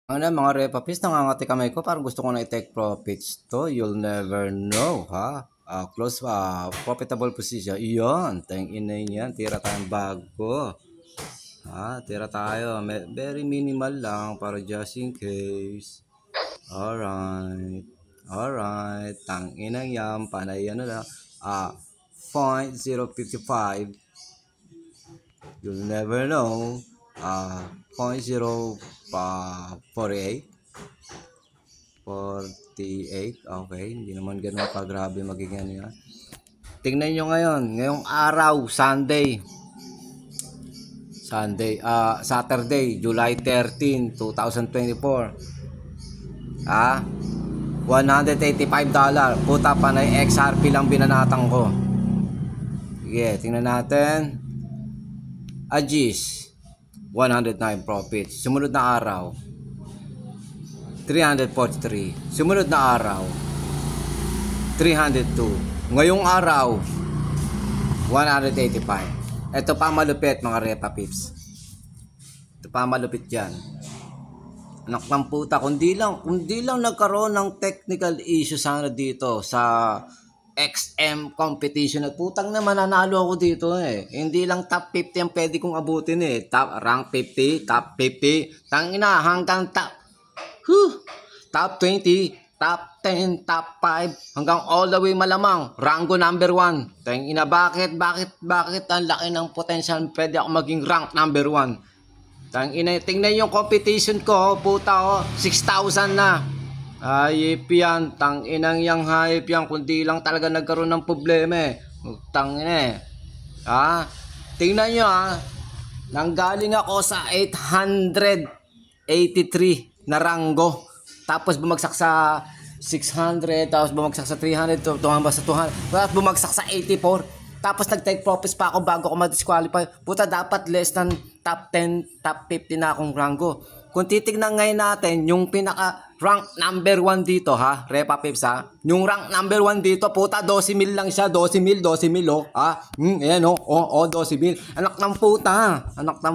Ano mga repapis, nangangati kamay ko, parang gusto ko na i-take profits to. You'll never know, ha? Close, profitable position. Iyon, tangin na yan. Tira tayong bago. Tira tayo. Very minimal lang para just in case. Alright. Alright. Tangin na yan. Panay ano lang. 0.055. You'll never know. 0.048. 48. Okay, hindi naman ganun pa grabe magiging ano yan. Tingnan nyo ngayon, ngayong araw, Saturday, July 13, 2024. $185. Puta pa na XRP lang binanatang ko. Sige, tingnan natin. Agis, 109 profits. Sumunod na araw, 343. Sumunod na araw, 302. Ngayong araw, 185. Ito pa malupit mga repa pips. Ito pa malupit dyan. Anak ng puta, kundi lang nagkaroon ng technical issue sana dito sa XM competition at putang na mananalo ako dito eh. Hindi lang top 50 ang pwede kong abutin eh. Rank 50, top 50, tangina hanggang top 20, top 10, top 5, hanggang all the way malamang rango number 1. Tangina bakit ang laki ng potential pwede ako maging rank number 1. Tangina, tingnan yung competition ko, puta 6,000 na. Hayop yan, tanginang yang hayop yan, kundi lang talaga nagkaroon ng problema eh. Tangina eh. Tingnan nyo nanggaling ako sa 883 na rango. Tapos bumagsak sa 600, tapos bumagsak sa 300, tumamba sa 200, tapos bumagsak sa 84. Tapos nag-take profits pa ako bago ako ma-disqualify. Puta, dapat less than top 10, top 50 na akong rango. Kung titignan ngayon natin, yung pinaka-rank number 1 dito Repa Pips yung rank number 1 dito, puta, 12,000 lang siya, 12,000 ayan 12,000. Anak ng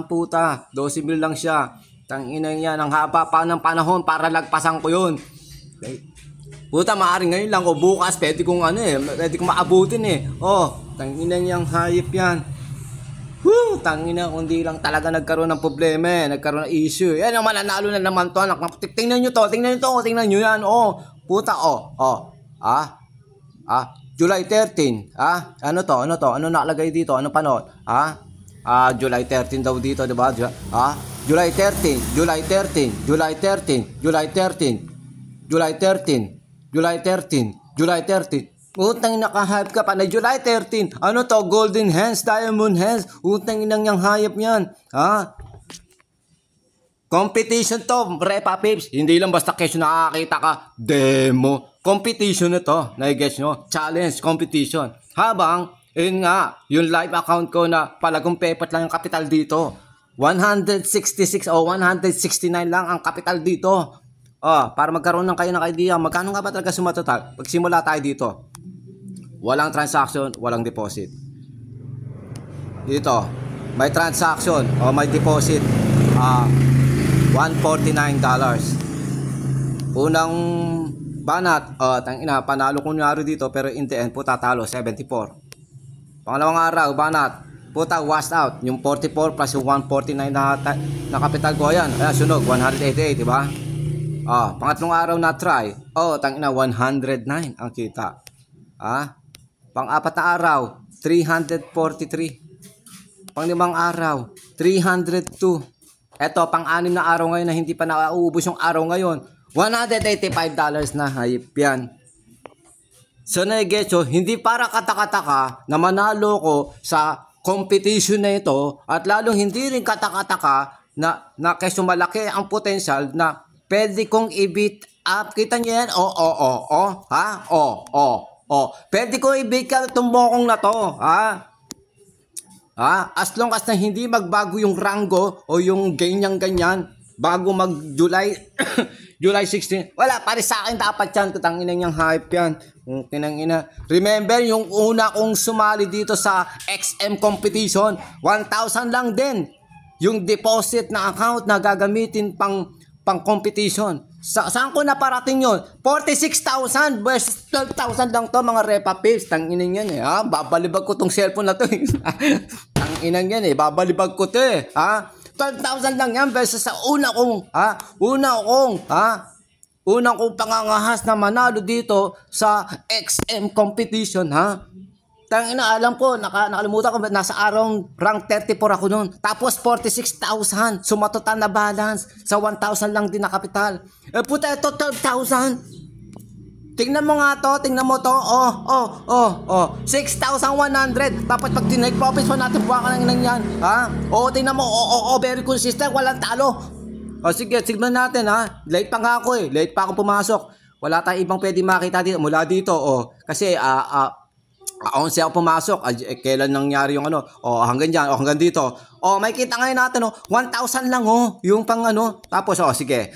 puta, 12,000 lang siya. Tangina yan, ang haba pa ng panahon para lagpasan ko yun. Okay. Puta, maaaring ngayon lang o bukas, pwede kong maabutin eh. Tangina niyang hayop yan. Tangina, kundi lang talaga nagkaroon ng problema eh. Nagkaroon ng issue. Yan ang mananalo na naman to, anak. Tingnan nyo yan. Puta, July 13. Ano to? Ano nakalagay dito? Ano panood? July 13 daw dito, diba? July 13. Utang naka-hype ka pa na July 13. Ano to? Golden hands, diamond hands. Utang inang yang hayop yan. Competition to, Repa Pips. Hindi lang basta kesyo nakakita ka. Demo. Competition na to. Nai-guess nyo? Challenge, competition. Habang, yung live account ko na palagong pepat lang yung kapital dito. 166 o 169 lang ang kapital dito. Para magkaroon ng kayo ng idea, magkano nga ba talaga sumatotal? Pagsimula tayo dito. Walang transaction, walang deposit. Dito, may transaction o may deposit. $149. Unang banat, panalo ko nyari dito pero in the end po tatalo 74. Pangalawang araw, banat, puta washed out. Yung 44 plus yung 149 na kapital ko yan. Sunog, 188, diba? Pangatlong araw na try. 109 ang kita. Pang-apat na araw, 343. Pang-limang araw, 302. Eto, pang-anim na araw ngayon na hindi pa nauubos yung araw ngayon, $185 na, hayop yan. So nai-getso, hindi para katakataka na manalo ko sa competition na ito at lalong hindi rin katakataka na kesyo malaki ang potential na pwede kong i-beat up. Kita niyo yan? Pwede ko i-beat ka itong bokong na to. As long as na hindi magbago yung rango o yung ganyan bago mag July July 16. Wala, pare sa akin dapat yan. Tutangin niyang hype yan. Remember yung una kong sumali dito sa XM competition, 1,000 lang din yung deposit na account na gagamitin pang pang competition. Saan ko naparating yun? 46,000 versus 12,000 lang to mga Repa Pips. Tanginan yan eh, ha? Babalibag ko tong cellphone na to eh. Tanginan yan eh, babalibag ko to eh, ha? 12,000 lang yan versus sa unang kong pangangahas na manalo dito sa XM competition, ha? Tangina, alam ko, nakalimutan ko, nasa arong rank 34 ako noon. Tapos 46,000, sumatotal na balance sa 1,000 lang din na kapital. Eh puta, ito 12,000. Tingnan mo nga to, tingnan mo to. 6,100. Tapos pag tinake profits pa natin, buwan ka lang yan. Ha? Tingnan mo, very consistent, walang talo. Sige, tignan natin ha. Late pa nga ako eh. Late pa akong pumasok. Wala tayong ibang pwede makita dito. Mula dito, kasi 11 ako pumasok. Kailan nangyari yung hanggang dyan, hanggang dito. May kita ngayon natin, 1,000 lang, yung pang Tapos, sige.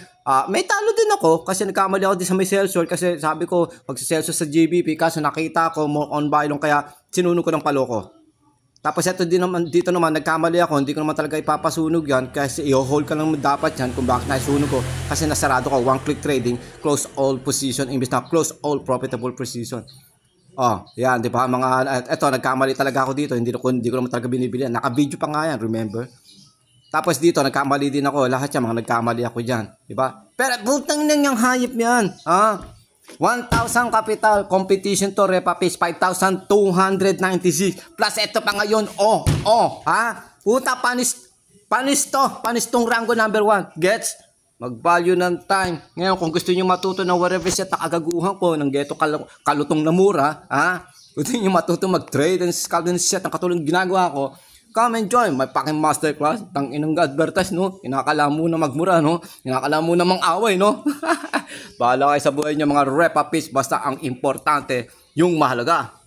May talo din ako kasi nagkamali ako din sa may Celsius kasi sabi ko magsa-Celsius sa GBP kaso nakita ko more on buy long kaya sinunog ko ng paloko. Tapos dito naman nagkamali ako, hindi ko naman talaga ipapasunog yan kasi i-hold ka lang dapat yan kung bakit naisunog ko kasi nasarado ko, one click trading, close all position imbes na close all profitable position. Yan, di ba eto nagkamali talaga ako dito, hindi ko naman talaga binibili yan. Naka-video pa nga yan, remember? Tapos dito, nagkamali din ako. Lahat yan, mga nagkamali ako dyan. Diba? Pero, butang nang yung hayop yan. 1,000 capital. Competition to, Repa Pips. 5,296. Plus, ito pa ngayon. Puta, panis to. Panis tong rango number 1. Gets? Mag-value ng time. Ngayon, kung gusto nyo matuto ng whatever set na kagaguhan ko, ng geto kalutong na mura, gusto nyo matuto mag-trade and scalp and set ng katulong ginagawa ko, come and join my fucking masterclass. Tang inang advertise, no? Inakala mo na magmura, no? Inakala mo na mang-away, no? Bahala kayo sa buhay niyo mga Repa Pips. Basta ang importante, yung mahalaga.